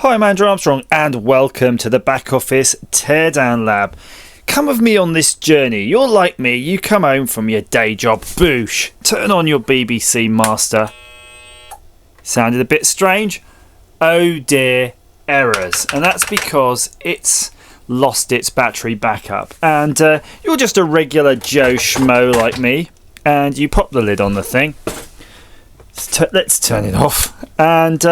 Hi, I'm Andrew Armstrong and welcome to the Back Office Teardown Lab. Come with me on this journey. You're like me, you come home from your day job, boosh, turn on your BBC Master. Sounded a bit strange? Oh dear, errors. And that's because it's lost its battery backup. And you're just a regular Joe Schmo like me, and you pop the lid on the thing. Let's turn it off, and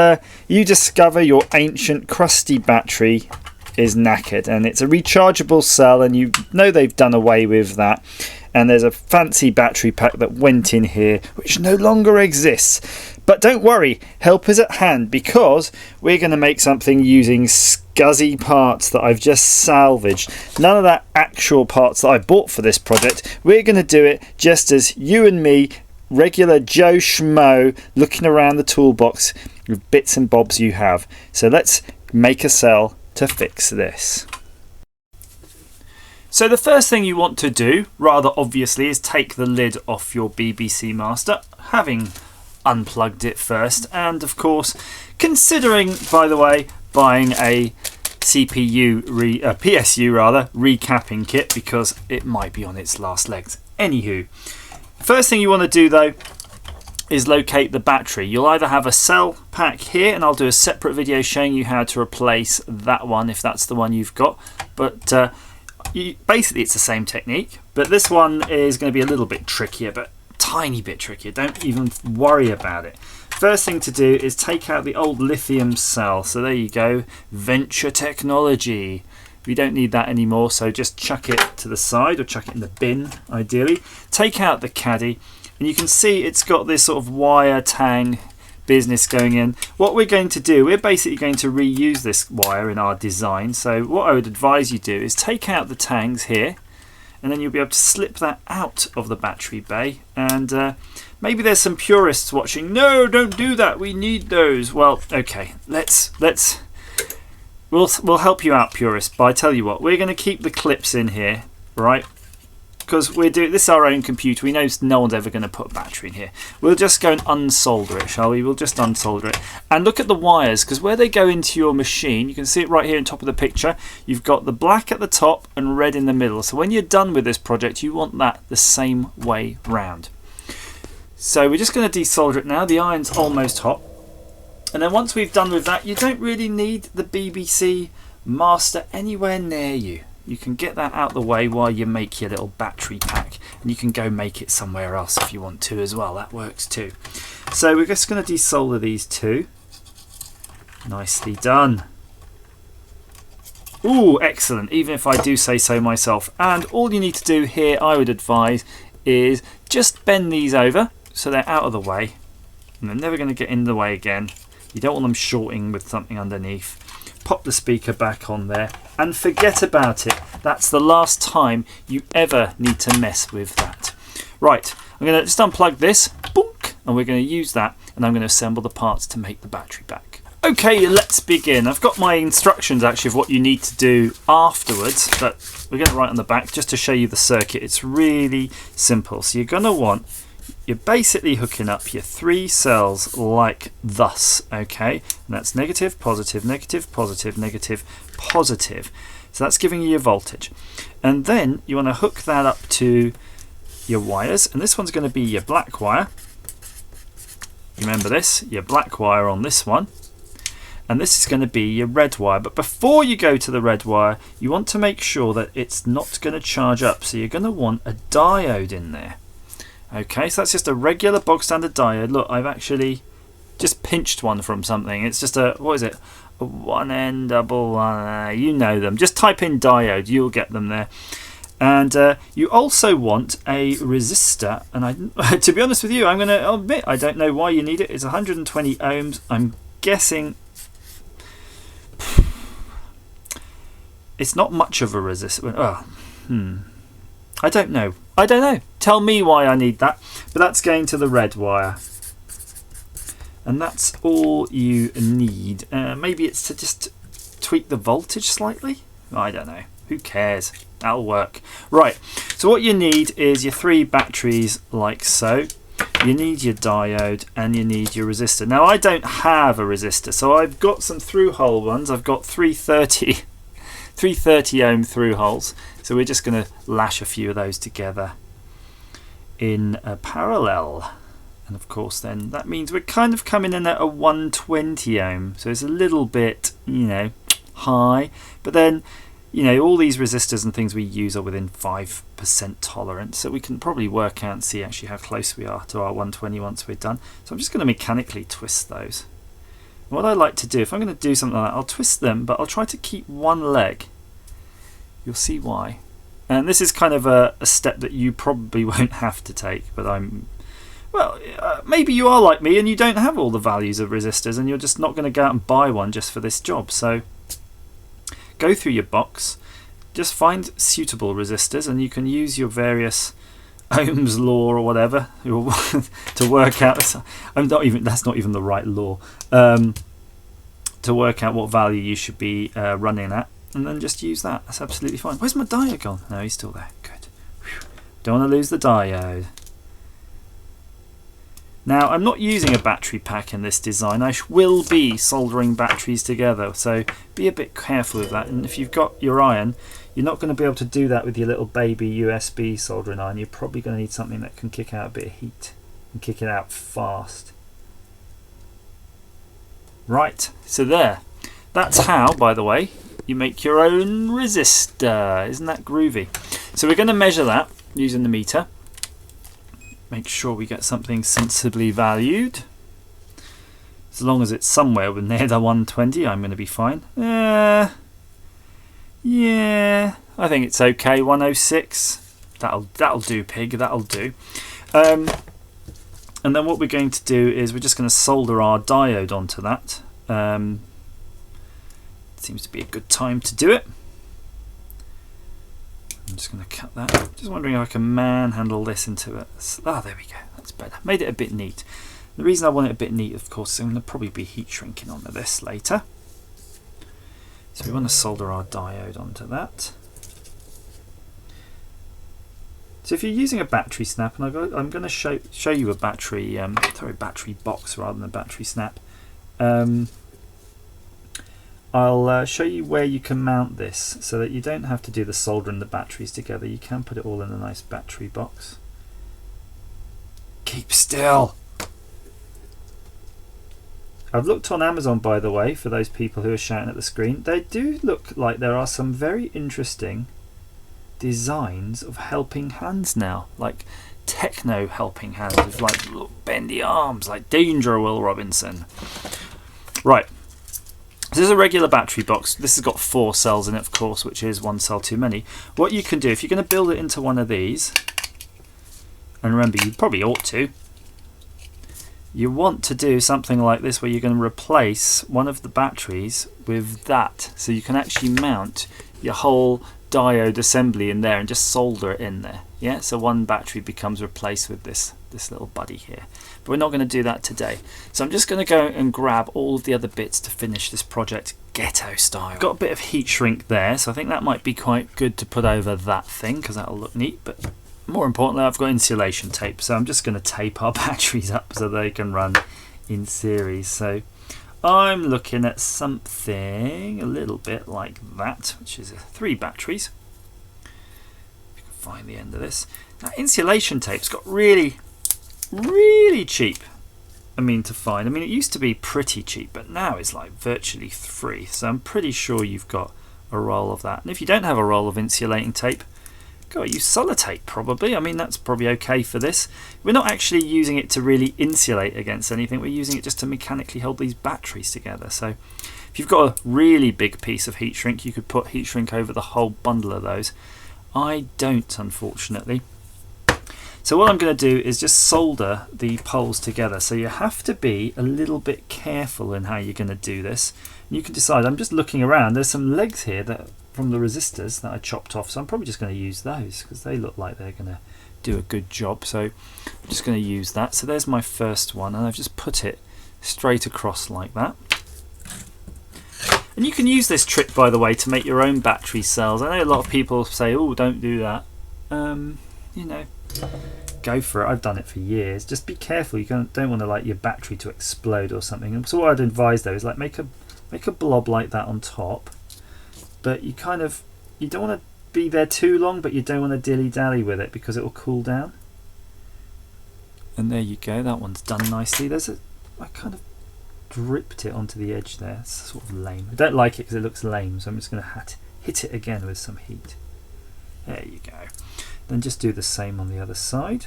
you discover your ancient crusty battery is knackered, and it's a rechargeable cell, and you know they've done away with that, and there's a fancy battery pack that went in here which no longer exists. But don't worry, help is at hand, because we're going to make something using scuzzy parts that I've just salvaged. None of that actual parts that I bought for this project. We're going to do it just as you and me, regular Joe Schmo, looking around the toolbox with bits and bobs you have. So let's make a cell to fix this. So the first thing you want to do, rather obviously, is take the lid off your BBC Master, having unplugged it first, and of course considering, by the way, buying a PSU recapping kit, because it might be on its last legs. Anywho, first thing you want to do though is locate the battery. You'll either have a cell pack here, and I'll do a separate video showing you how to replace that one if that's the one you've got, but basically it's the same technique, but this one is going to be a little bit trickier, but tiny bit trickier. Don't even worry about it. First thing to do is take out the old lithium cell. So there you go, Venture Technology. We don't need that anymore, so just chuck it to the side, or chuck it in the bin ideally. Take out the caddy, and you can see it's got this sort of wire tang business going in. What we're going to do, we're basically going to reuse this wire in our design. So what I would advise you do is take out the tangs here, and then you'll be able to slip that out of the battery bay. And maybe there's some purists watching. No, don't do that, we need those. Well, okay, We'll help you out, purist, but I tell you what, we're going to keep the clips in here, right? Because this is our own computer. We know no one's ever going to put a battery in here. We'll just go and unsolder it, shall we? We'll just unsolder it. And look at the wires, because where they go into your machine, you can see it right here on top of the picture. You've got the black at the top and red in the middle. So when you're done with this project, you want that the same way round. So we're just going to desolder it now. The iron's almost hot. And then once we've done with that, you don't really need the BBC Master anywhere near you. You can get that out the way while you make your little battery pack, and you can go make it somewhere else if you want to as well. That works too. So we're just going to desolder these two. Nicely done. Ooh, excellent, even if I do say so myself. And all you need to do here, I would advise, is just bend these over so they're out of the way, and they're never going to get in the way again. You don't want them shorting with something underneath. Pop the speaker back on there and forget about it. That's the last time you ever need to mess with that. Right, I'm going to just unplug this, boink, and we're going to use that, and I'm going to assemble the parts to make the battery back. Okay, let's begin. I've got my instructions actually of what you need to do afterwards, but we're going to write on the back just to show you the circuit. It's really simple. So you're basically hooking up your three cells like thus, okay? And that's negative, positive, negative, positive, negative, positive. So that's giving you your voltage. And then you want to hook that up to your wires, and this one's going to be your black wire. Remember this, your black wire on this one. And this is going to be your red wire. But before you go to the red wire, you want to make sure that it's not going to charge up. So you're going to want a diode in there. Okay, so that's just a regular bog standard diode. Look, I've actually just pinched one from something. It's just a, what is it? A 1N double, you know them. Just type in diode, you'll get them there. And you also want a resistor. And to be honest with you, I'm going to admit I don't know why you need it. It's 120 ohms. I'm guessing it's not much of a resistor. I don't know. Tell me why I need that. But that's going to the red wire. And that's all you need. Maybe it's to just tweak the voltage slightly? I don't know. Who cares? That'll work. Right. So what you need is your three batteries like so. you need your diode, and you need your resistor. Now I don't have a resistor, so I've got some through hole ones. I've got 330 ohm through holes, so we're just going to lash a few of those together in a parallel. And of course then that means we're kind of coming in at a 120 ohm, so it's a little bit, you know, high, but then, you know, all these resistors and things we use are within 5% tolerance, so we can probably work out and see actually how close we are to our 120 once we're done. So I'm just going to mechanically twist those. And what I like to do, if I'm going to do something like that, I'll twist them, but I'll try to keep one leg. You'll see why. And this is kind of a step that you probably won't have to take, but maybe you are like me and you don't have all the values of resistors and you're just not going to go out and buy one just for this job. So go through your box, just find suitable resistors, and you can use your various Ohm's law or whatever to work out. That's not even the right law. To work out what value you should be running at, and then just use that. That's absolutely fine. Where's my diode gone? No, he's still there. Good. Whew. Don't want to lose the diode. Now, I'm not using a battery pack in this design. I will be soldering batteries together, so be a bit careful with that. And if you've got your iron, you're not going to be able to do that with your little baby USB soldering iron. You're probably going to need something that can kick out a bit of heat and kick it out fast. Right, so there. That's how, by the way, you make your own resistor. Isn't that groovy? So we're going to measure that using the meter. Make sure we get something sensibly valued. As long as it's somewhere near the 120, I'm going to be fine. Yeah, I think it's okay. 106. That'll do, pig. That'll do. And then what we're going to do is we're just going to solder our diode onto that. Seems to be a good time to do it. I'm just going to cut that. Just wondering if I can manhandle this into it. Ah, there we go. That's better. Made it a bit neat. The reason I want it a bit neat, of course, is I'm going to probably be heat shrinking onto this later. So we want to solder our diode onto that. So if you're using a battery snap, and I'm going to show you a battery box rather than a battery snap. I'll show you where you can mount this so that you don't have to do the soldering the batteries together. You can put it all in a nice battery box. Keep still. I've looked on Amazon, by the way, for those people who are shouting at the screen. They do look like there are some very interesting designs of helping hands now, like techno helping hands with like little bendy arms, like Danger Will Robinson. Right. This is a regular battery box. This has got 4 cells in it, of course, which is 1 cell too many. What you can do, if you're going to build it into one of these, and remember, you probably ought to, you want to do something like this where you're going to replace one of the batteries with that. So you can actually mount your whole diode assembly in there and just solder it in there. Yeah, so one battery becomes replaced with this little buddy here. But we're not going to do that today. So I'm just going to go and grab all of the other bits to finish this project ghetto style. Got a bit of heat shrink there, so I think that might be quite good to put over that thing because that'll look neat. But more importantly, I've got insulation tape, so I'm just going to tape our batteries up so they can run in series. So I'm looking at something a little bit like that, which is 3 batteries. If you can find the end of this. Now, insulation tape's got really cheap. To find. It used to be pretty cheap, but now it's like virtually free. So I'm pretty sure you've got a roll of that. And if you don't have a roll of insulating tape, go use sellotape probably. That's probably okay for this. We're not actually using it to really insulate against anything. We're using it just to mechanically hold these batteries together. So if you've got a really big piece of heat shrink, you could put heat shrink over the whole bundle of those. I don't, unfortunately. So what I'm going to do is just solder the poles together. So you have to be a little bit careful in how you're going to do this. And you can decide. I'm just looking around. There's some legs here that from the resistors that I chopped off. So I'm probably just going to use those because they look like they're going to do a good job. So I'm just going to use that. So there's my first one, and I've just put it straight across like that. And you can use this trick, by the way, to make your own battery cells. I know a lot of people say, "Oh, don't do that." go for it. I've done it for years. Just be careful. You don't want to like your battery to explode or something. And so what I'd advise though is like make a blob like that on top, but you don't want to be there too long, but you don't want to dilly-dally with it because it will cool down. And there you go, that one's done nicely. I kind of dripped it onto the edge there. It's sort of lame. I don't like it because it looks lame, so I'm just going to hit it again with some heat. There you go. Then just do the same on the other side.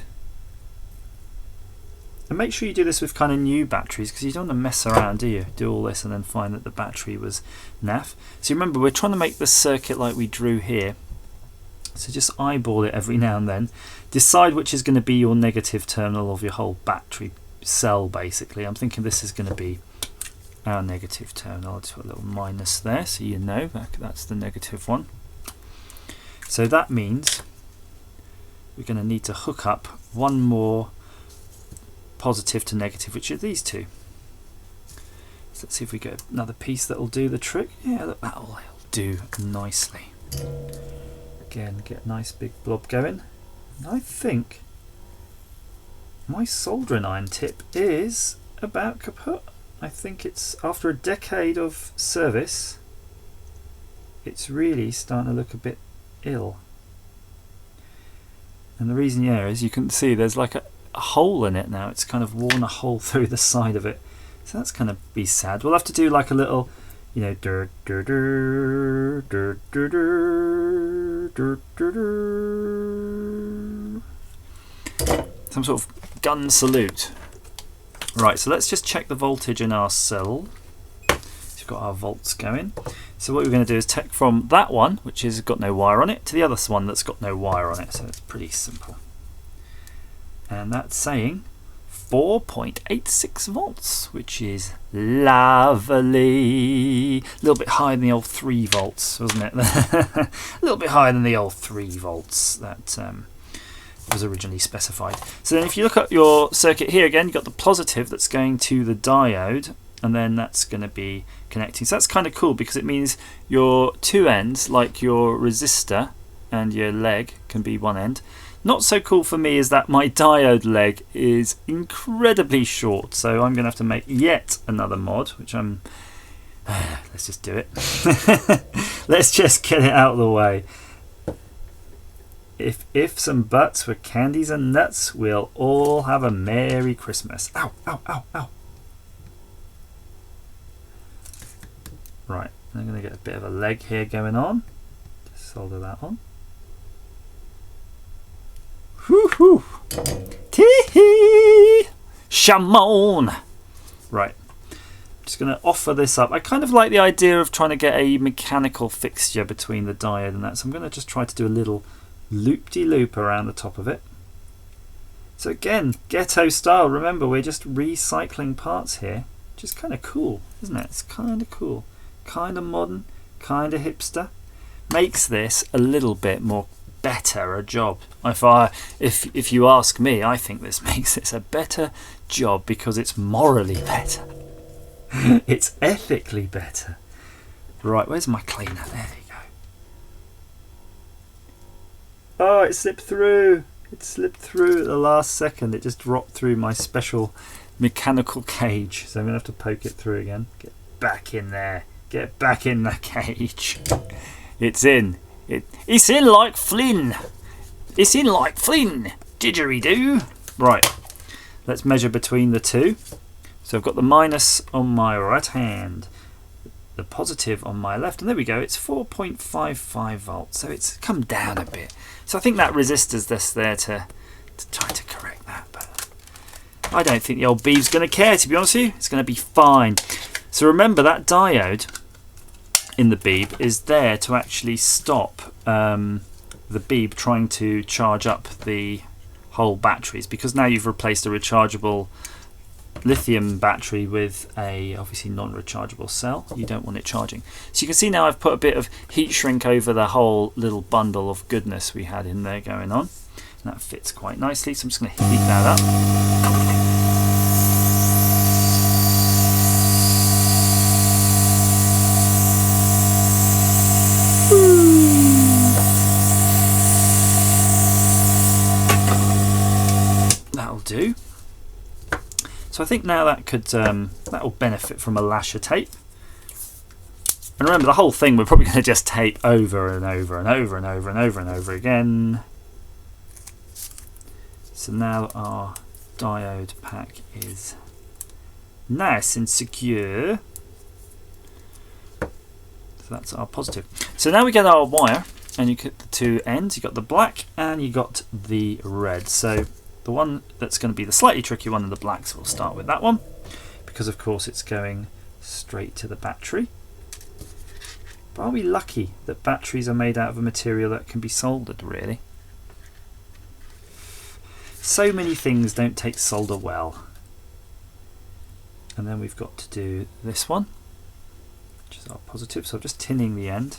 And make sure you do this with kind of new batteries, because you don't want to mess around, do you? Do all this and then find that the battery was naff. So remember, we're trying to make the circuit like we drew here. So just eyeball it every now and then. Decide which is going to be your negative terminal of your whole battery cell, basically. I'm thinking this is going to be our negative terminal. I'll just put a little minus there so you know that's the negative one. So that means we're going to need to hook up one more positive to negative, which are these two. So let's see if we get another piece that will do the trick. Yeah, that'll do nicely. Again, get a nice big blob going. And I think my soldering iron tip is about kaput. I think it's, after a decade of service, it's really starting to look a bit ill. And the reason, yeah, is you can see there's like a hole in it now. It's kind of worn a hole through the side of it. So that's going to be sad. We'll have to do like a little, you know, some sort of gun salute. Right, so let's just check the voltage in our cell. So we've got our volts going. So what we're going to do is take from that one, which has got no wire on it, to the other one that's got no wire on it. So it's pretty simple. And that's saying 4.86 volts, which is lovely. A little bit higher than the old 3 volts, wasn't it? A little bit higher than the old 3 volts that was originally specified. So then if you look at your circuit here again, you've got the positive that's going to the diode, and then that's going to be connecting. So that's kind of cool because it means your two ends, like your resistor and your leg, can be one end. Not so cool for me is that my diode leg is incredibly short, so I'm going to have to make yet another mod, which I'm... let's just do it. Let's just get it out of the way. If ifs and buts were candies and nuts, we'll all have a Merry Christmas. Ow, ow, ow, ow. Right, I'm going to get a bit of a leg here going on. Just solder that on. Whoo-hoo! Tee-hee! Shamon! Right, I'm just going to offer this up. I kind of like the idea of trying to get a mechanical fixture between the diode and that, so I'm going to just try to do a little loop-de-loop around the top of it. So again, ghetto style. Remember, we're just recycling parts here, which is kind of cool, isn't it? It's kind of cool, kind of modern, kind of hipster. Makes this a little bit more better a job. If you ask me, I think this makes this a better job because it's morally better. It's ethically better. Right, where's my cleaner? There you go. Oh, it slipped through. It slipped through at the last second. It just dropped through my special mechanical cage. So I'm going to have to poke it through again. Get back in there. Get back in the cage. It's in. It's in like Flynn. It's in like Flynn. Didgeridoo. Right. Let's measure between the two. So I've got the minus on my right hand, the positive on my left, and there we go. It's 4.55 volts. So it's come down a bit. So I think that resistor's just there to try to correct that. But I don't think the old bee's going to care, to be honest with you. It's going to be fine. So remember that diode in the beeb is there to actually stop the beeb trying to charge up the whole batteries, because now you've replaced a rechargeable lithium battery with a obviously non-rechargeable cell. You don't want it charging. So you can see now I've put a bit of heat shrink over the whole little bundle of goodness we had in there going on, and that fits quite nicely. So I'm just going to heat that up. do. So I think now that could that'll benefit from a lasher tape. And remember, the whole thing we're probably going to just tape over and over and over and over and over and over again. So now our diode pack is nice and secure. So that's our positive. So now we get our wire, and you get the two ends. You got the black and you got the red. So the one that's going to be the slightly tricky one in the black, so we'll start with that one, because of course it's going straight to the battery. But are we lucky that batteries are made out of a material that can be soldered, really? So many things don't take solder well. And then we've got to do this one, which is our positive. So I'm just tinning the end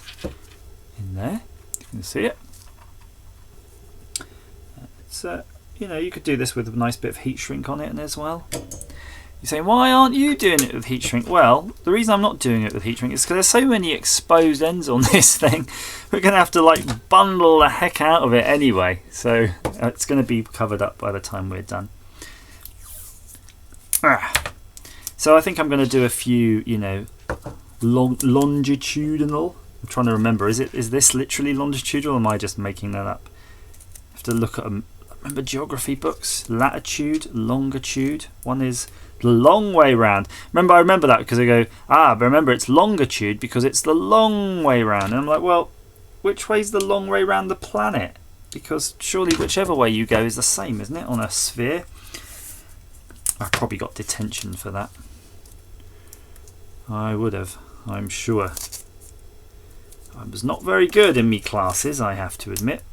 in there. You can see it. It's you know, you could do this with a nice bit of heat shrink on it as well. You say, why aren't you doing it with heat shrink? Well, the reason I'm not doing it with heat shrink is because there's so many exposed ends on this thing. We're going to have to like bundle the heck out of it anyway. So it's going to be covered up by the time we're done. So I think I'm going to do a few, you know, longitudinal. I'm trying to remember. Is this literally longitudinal, or am I just making that up? I have to look at them. Remember geography books? Latitude, longitude. One is the long way round. Remember, I remember that because I go, but remember it's longitude because it's the long way round. And I'm like, well, which way's the long way round the planet? Because surely whichever way you go is the same, isn't it, on a sphere? I probably got detention for that. I would have, I'm sure. I was not very good in me classes, I have to admit.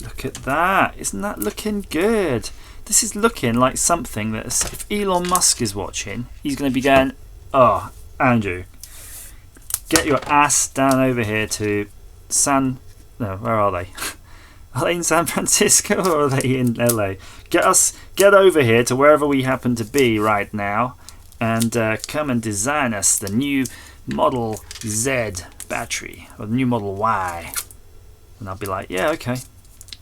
Look at that. Isn't that looking good? This is looking like something that if Elon Musk is watching, he's going to be going, oh, Andrew, get your ass down over here to no, where are they? Are they in San Francisco or are they in LA? Get over here to wherever we happen to be right now and come and design us the new Model Z battery or the new Model Y. And I'll be like, yeah, okay.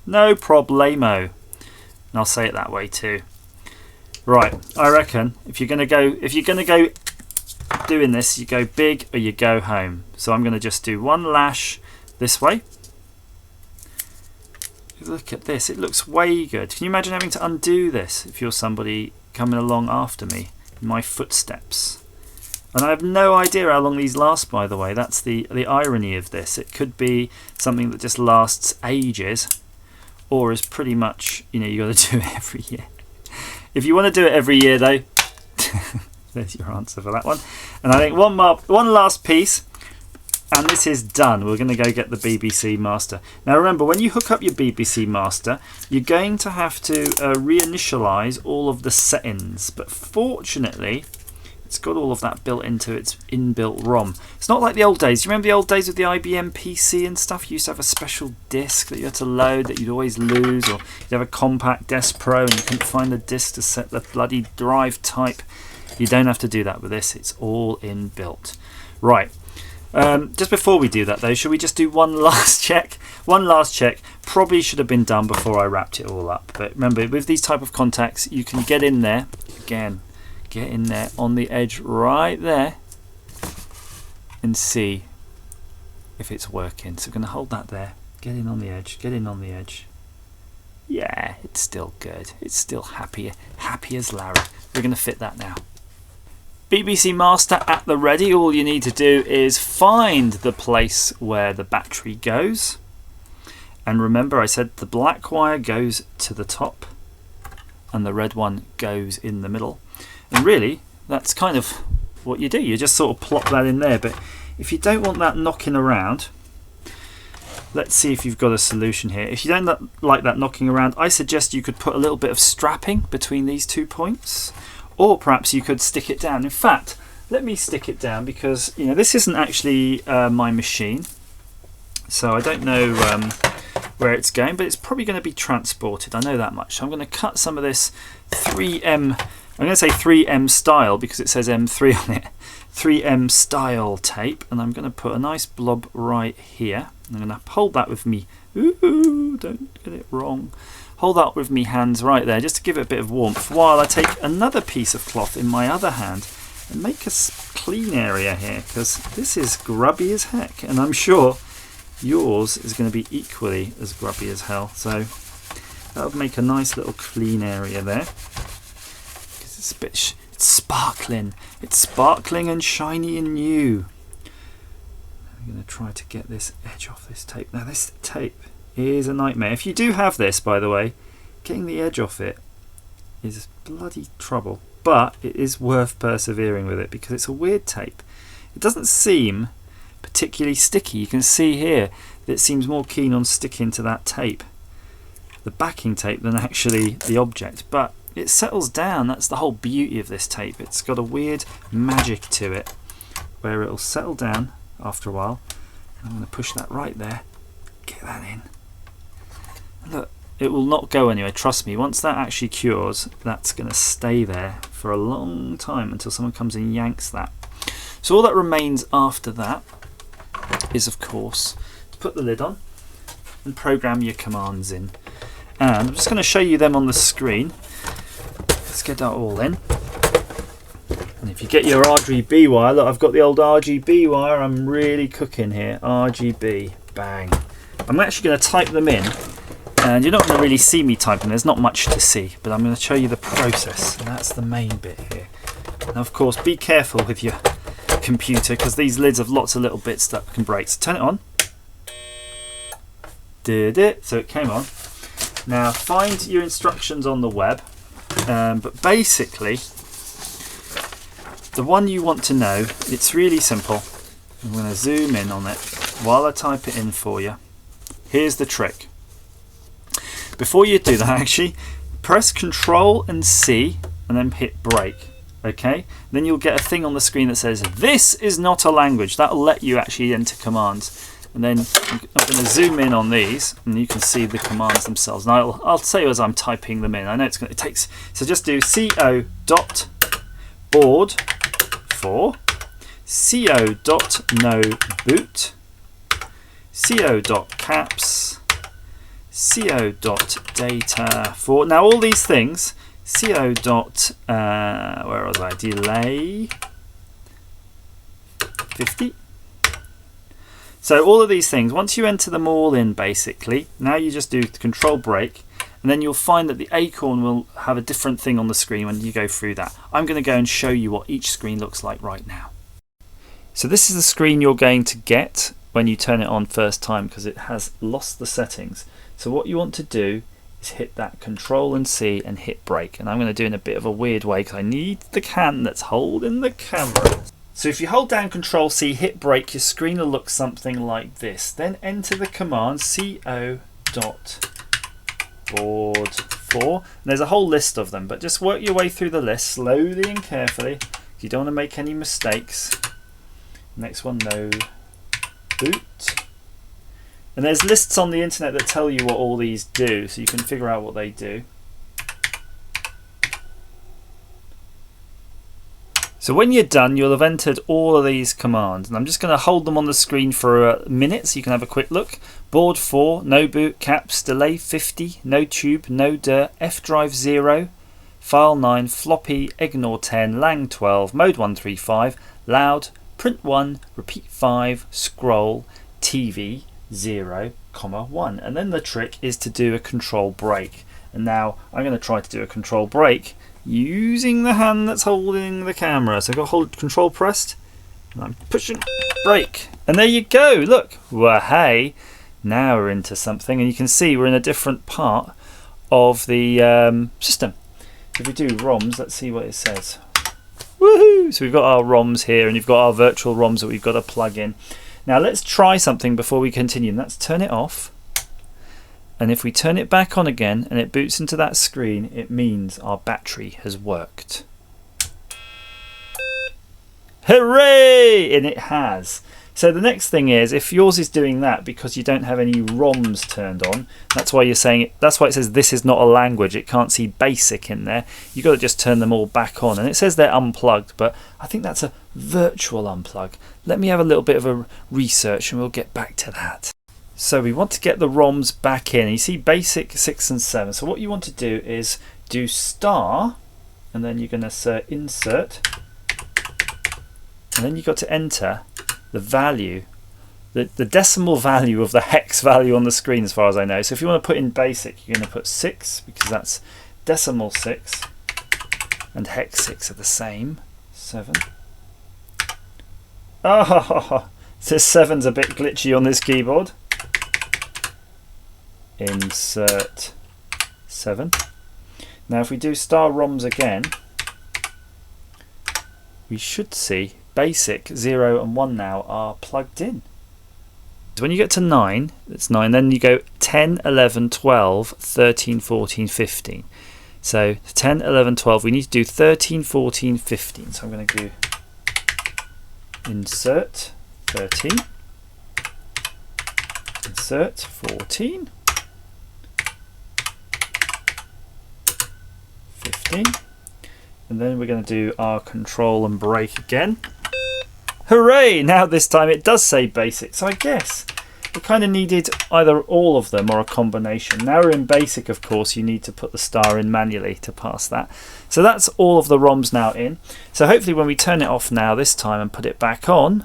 No problemo. And I'll say it that way too. Right, I reckon if you're gonna go doing this, you go big or you go home. So I'm gonna just do one lash this way. Look at this, it looks way good. Can you imagine having to undo this if you're somebody coming along after me in my footsteps? And I have no idea how long these last, by the way. That's the irony of this. It could be something that just lasts ages, or is pretty much, you know, you got to do it every year. If you want to do it every year, though, there's your answer for that one. And I think one last piece, and this is done. We're going to go get the BBC Master. Now remember, when you hook up your BBC Master, you're going to have to reinitialize all of the settings. But fortunately, it's got all of that built into its inbuilt ROM. It's not like the old days. You remember the old days with the IBM PC and stuff? You used to have a special disk that you had to load that you'd always lose, or you'd have a compact Desk Pro and you couldn't find the disk to set the bloody drive type. You don't have to do that with this. It's all inbuilt. Right. Just before we do that though, should we just do one last check? One last check. Probably should have been done before I wrapped it all up. But remember, with these type of contacts, you can get in there again. Get in there on the edge right there and see if it's working. So we're going to hold that there. Get in on the edge. Get in on the edge. Yeah, it's still good. It's still happy as Larry. We're going to fit that now. BBC Master at the ready. All you need to do is find the place where the battery goes. And remember, I said the black wire goes to the top and the red one goes in the middle. And really, that's kind of what you do. You just sort of plop that in there. But if you don't want that knocking around, let's see if you've got a solution here. If you don't like that knocking around, I suggest you could put a little bit of strapping between these 2 points. Or perhaps you could stick it down. In fact, let me stick it down because, you know, this isn't actually my machine. So I don't know where it's going, but it's probably going to be transported. I know that much. So I'm going to cut some of this 3M. I'm going to say 3M style because it says M3 on it. 3M style tape, and I'm going to put a nice blob right here. I'm going to hold that with me. Ooh, don't get it wrong. Hold that with me hands right there, just to give it a bit of warmth, while I take another piece of cloth in my other hand and make a clean area here, because this is grubby as heck, and I'm sure yours is going to be equally as grubby as hell. So that'll make a nice little clean area there, because it's a bit it's sparkling. It's sparkling and shiny and new. I'm going to try to get this edge off this tape. Now this tape is a nightmare. If you do have this, by the way, getting the edge off it is bloody trouble, but it is worth persevering with it, because it's a weird tape. It doesn't seem particularly sticky. You can see here that it seems more keen on sticking to that tape, the backing tape, than actually the object, but it settles down. That's the whole beauty of this tape. It's got a weird magic to it where it'll settle down after a while. I'm going to push that right there, get that in. Look, it will not go anywhere, trust me. Once that actually cures, that's going to stay there for a long time until someone comes and yanks that. So all that remains after that is, of course, to put the lid on and program your commands in. And I'm just going to show you them on the screen. Let's get that all in. And if you get your RGB wire, look, I've got the old RGB wire. I'm really cooking here. RGB, bang. I'm actually going to type them in, and you're not going to really see me typing. There's not much to see, but I'm going to show you the process, and that's the main bit here. And of course, be careful with your computer, because these lids have lots of little bits that can break. So turn it on. Did it? So it came on. Now find your instructions on the web, but basically the one you want to know, it's really simple. I'm going to zoom in on it while I type it in for you. Here's the trick. Before you do that, actually, press Control and C and then hit break. Okay? Then you'll get a thing on the screen that says, "This is not a language." That'll let you actually enter commands. And then I'm going to zoom in on these, and you can see the commands themselves. And I'll tell you as I'm typing them in. I know it takes. So just do co.board for co.no-boot, co.caps, co.data for. Now all these things, where was I? Delay 50. So all of these things, once you enter them all in, basically, now you just do Control break, and then you'll find that the acorn will have a different thing on the screen when you go through that. I'm going to go and show you what each screen looks like right now. So this is the screen you're going to get when you turn it on first time, because it has lost the settings. So what you want to do is hit that Control and C and hit break. And I'm going to do it in a bit of a weird way, because I need the hand that's holding the camera. So if you hold down Control C, hit break, your screen will look something like this. Then enter the command co.board for. There's a whole list of them, but just work your way through the list slowly and carefully. You don't want to make any mistakes. Next one, no boot. And there's lists on the internet that tell you what all these do, so you can figure out what they do. So when you're done, you'll have entered all of these commands, and I'm just going to hold them on the screen for a minute so you can have a quick look. Board 4, no boot, caps, delay 50, no tube, no dir, F drive 0, file 9, floppy, ignore 10, lang 12, mode 135, loud, print 1, repeat 5, scroll, TV 0, 1. And then the trick is to do a control break. And now I'm going to try to do a control break using the hand that's holding the camera. So I've got to hold Control pressed, and I'm pushing break, and there you go. Look, well, hey, now we're into something, and you can see we're in a different part of the system. If we do ROMs, let's see what it says. Woohoo! So we've got our ROMs here, and you've got our virtual ROMs that we've got to plug in. Now let's try something before we continue, and that's turn it off. And if we turn it back on again and it boots into that screen, it means our battery has worked. Hooray! And it has. So the next thing is, if yours is doing that because you don't have any ROMs turned on, that's why you're saying it, that's why it says this is not a language. It can't see basic in there. You've got to just turn them all back on. And it says they're unplugged, but I think that's a virtual unplug. Let me have a little bit of a research and we'll get back to that. So we want to get the ROMs back in. You see basic 6 and 7. So what you want to do is do star, and then you're going to insert, and then you've got to enter the value, the decimal value of the hex value on the screen as far as I know. So if you want to put in basic, you're going to put 6 because that's decimal 6 and hex 6 are the same. 7. Oh, this 7's a bit glitchy on this keyboard. Insert 7. Now if we do star ROMs again, we should see basic 0 and 1 now are plugged in. So when you get to 9, it's 9, then you go 10, 11, 12, 13, 14, 15. So 10, 11, 12, we need to do 13, 14, 15. So I'm going to do insert 13, insert 14, 15, and then we're going to do our control and break again. Hooray! Now this time it does say basic, so I guess it kind of needed either all of them or a combination. Now we're in basic, of course, you need to put the star in manually to pass that. So that's all of the ROMs now in. So hopefully when we turn it off now this time and put it back on,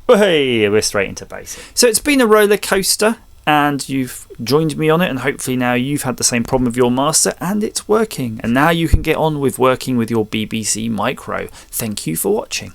hey, we're straight into basic. So it's been a roller coaster and you've joined me on it, and hopefully now you've had the same problem with your master and it's working. And now you can get on with working with your BBC Micro. Thank you for watching.